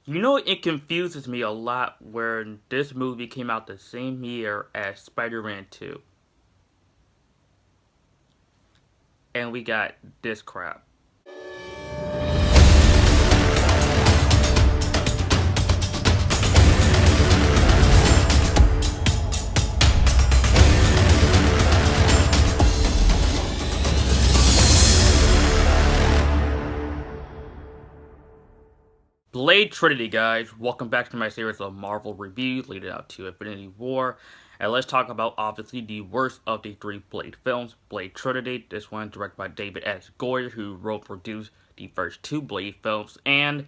You know, it confuses me a lot when this movie came out the same year as Spider-Man 2. And we got this crap. Blade Trinity, guys. Welcome back to my series of Marvel reviews leading up to Infinity War. And let's talk about, obviously, the worst of the three Blade films, Blade Trinity. This one directed by David S. Goyer, who wrote and produced the first two Blade films. And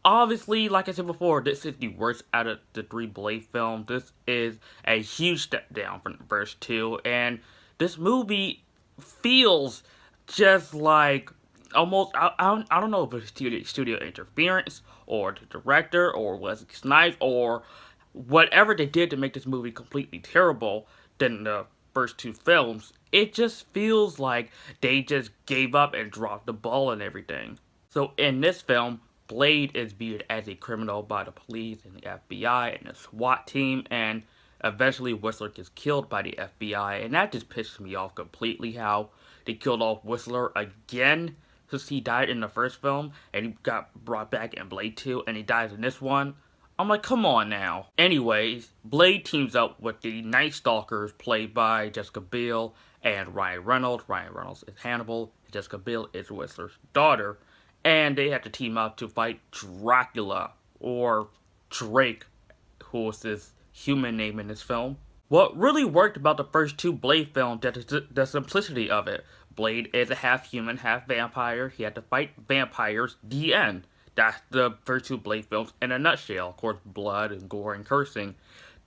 obviously, like I said before, this is the worst out of the three Blade films. This is a huge step down from the first two. And this movie feels just like almost I don't know if it's studio interference or the director or Wesley Snipes or whatever they did to make this movie completely terrible than the first two films. It just feels like they just gave up and dropped the ball and everything. So in this film, Blade is viewed as a criminal by the police and the FBI and the SWAT team, and eventually Whistler gets killed by the FBI, and that just pisses me off completely how they killed off Whistler again since he died in the first film and he got brought back in Blade 2 and he dies in this one. I'm like, come on now. Anyways, Blade teams up with the Night Stalkers played by Jessica Biel and Ryan Reynolds. Ryan Reynolds is Hannibal, Jessica Biel is Whistler's daughter, and they have to team up to fight Dracula, or Drake, who is his human name in this film. What really worked about the first two Blade films is the simplicity of it. Blade is a half human, half vampire. He had to fight vampires. The end. That's the first two Blade films in a nutshell. Of course, blood and gore and cursing.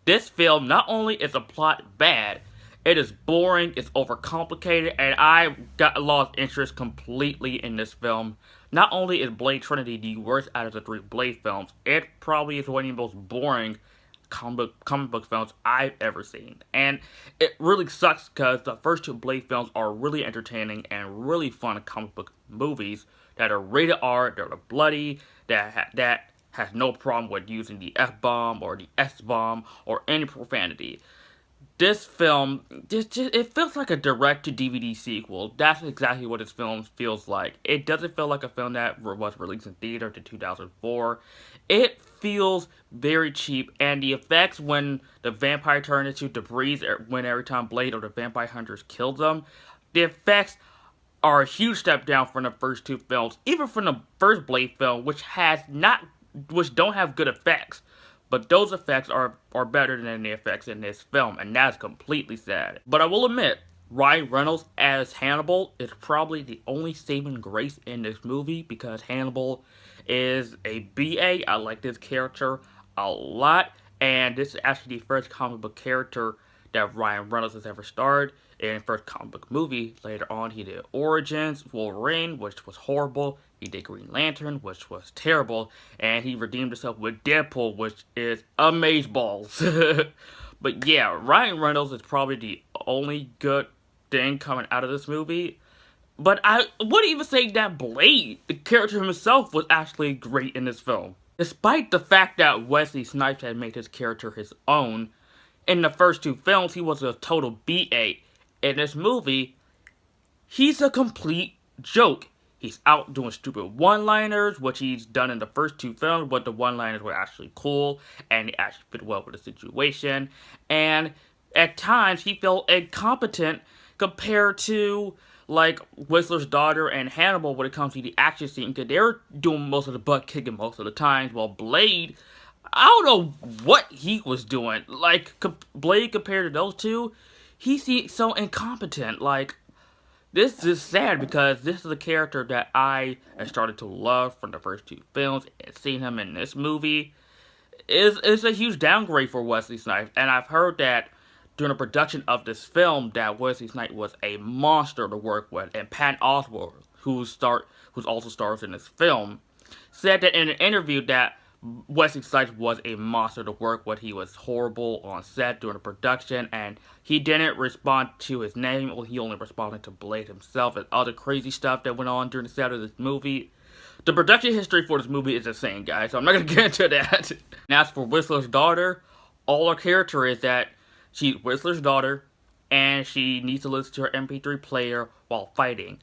This film, not only is the plot bad, it is boring, it's overcomplicated, and I got lost interest completely in this film. Not only is Blade Trinity the worst out of the three Blade films, it probably is one of the most boring comic book films I've ever seen. And it really sucks because the first two Blade films are really entertaining and really fun comic book movies that are rated R, that are bloody, that has no problem with using the F-bomb or the S-bomb or any profanity. This film, it feels like a direct-to-DVD sequel. That's exactly what this film feels like. It doesn't feel like a film that was released in theater in 2004. It feels very cheap, and the effects when the vampire turns into debris, when every time Blade or the vampire hunters kills them, the effects are a huge step down from the first two films. Even from the first Blade film, which don't have good effects. But those effects are better than the effects in this film, and that's completely sad. But I will admit, Ryan Reynolds as Hannibal is probably the only saving grace in this movie, because Hannibal is a BA. I like this character a lot, and this is actually the first comic book character that Ryan Reynolds has ever starred in the first comic book movie. Later on, he did Origins, Wolverine, which was horrible. He did Green Lantern, which was terrible. And he redeemed himself with Deadpool, which is amazeballs. But yeah, Ryan Reynolds is probably the only good thing coming out of this movie. But I would even say that Blade, the character himself, was actually great in this film. Despite the fact that Wesley Snipes had made his character his own, in the first two films, he was a total BA. In this movie, he's a complete joke. He's out doing stupid one-liners, which he's done in the first two films, but the one-liners were actually cool, and they actually fit well with the situation. And at times, he felt incompetent compared to, like, Whistler's daughter and Hannibal when it comes to the action scene, because they're doing most of the butt kicking most of the times, while Blade, I don't know what he was doing. Like, Blade compared to those two, he seems so incompetent. Like, this is sad because this is a character that I have started to love from the first two films, and seeing him in this movie is a huge downgrade for Wesley Snipes. And I've heard that during the production of this film that Wesley Snipes was a monster to work with, and Patton Oswalt, who's also stars in this film, said that in an interview that Wesley Snipes was a monster to work with. He was horrible on set during the production, and he didn't respond to his name. He only responded to Blade himself and other crazy stuff that went on during the set of this movie. The production history for this movie is insane, guys, so I'm not gonna get into that. And as for Whistler's daughter, all her character is that she's Whistler's daughter, and she needs to listen to her MP3 player while fighting.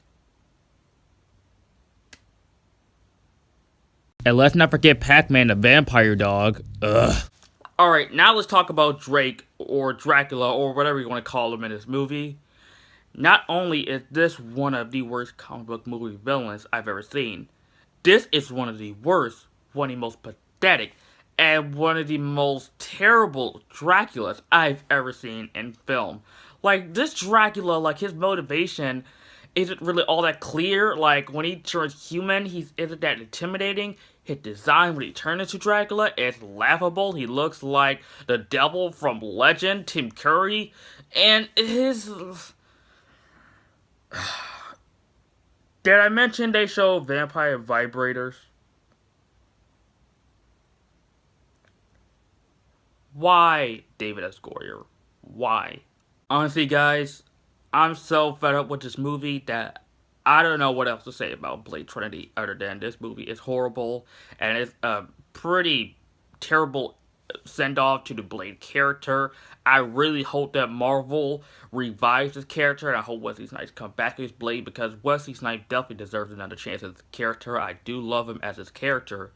And let's not forget Pac-Man the vampire dog. Ugh. Alright, now let's talk about Drake, or Dracula, or whatever you want to call him in this movie. Not only is this one of the worst comic book movie villains I've ever seen, this is one of the worst, one of the most pathetic, and one of the most terrible Draculas I've ever seen in film. Like, this Dracula, like, his motivation isn't really all that clear. Like, when he turns human, he isn't that intimidating. His design when he turns into Dracula is laughable. He looks like the devil from Legend, Tim Curry. And his... Did I mention they show vampire vibrators? Why, David S. Goyer? Why? Honestly, guys, I'm so fed up with this movie that I don't know what else to say about Blade Trinity other than this movie is horrible, and it's a pretty terrible send-off to the Blade character. I really hope that Marvel revives his character, and I hope Wesley Snipes come back as Blade, because Wesley Snipes definitely deserves another chance as a character. I do love him as his character,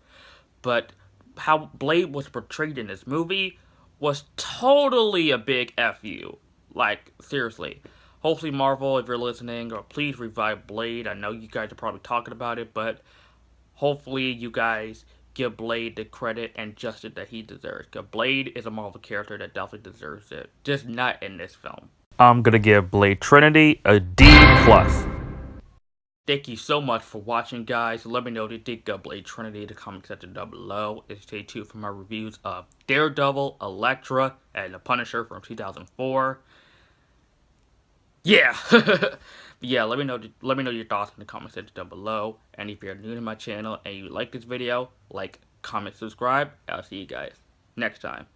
but how Blade was portrayed in this movie was totally a big FU. Like, seriously. Hopefully, Marvel, if you're listening, or please revive Blade. I know you guys are probably talking about it, but hopefully you guys give Blade the credit and justice that he deserves. Because Blade is a Marvel character that definitely deserves it. Just not in this film. I'm gonna give Blade Trinity a D+. Thank you so much for watching, guys. Let me know what you think of Blade Trinity in the comment section down below. And stay tuned for my reviews of Daredevil, Elektra, and The Punisher from 2004. Yeah. Yeah, let me know your thoughts in the comment section down below. And if you're new to my channel and you like this video, like, comment, subscribe. I'll see you guys next time.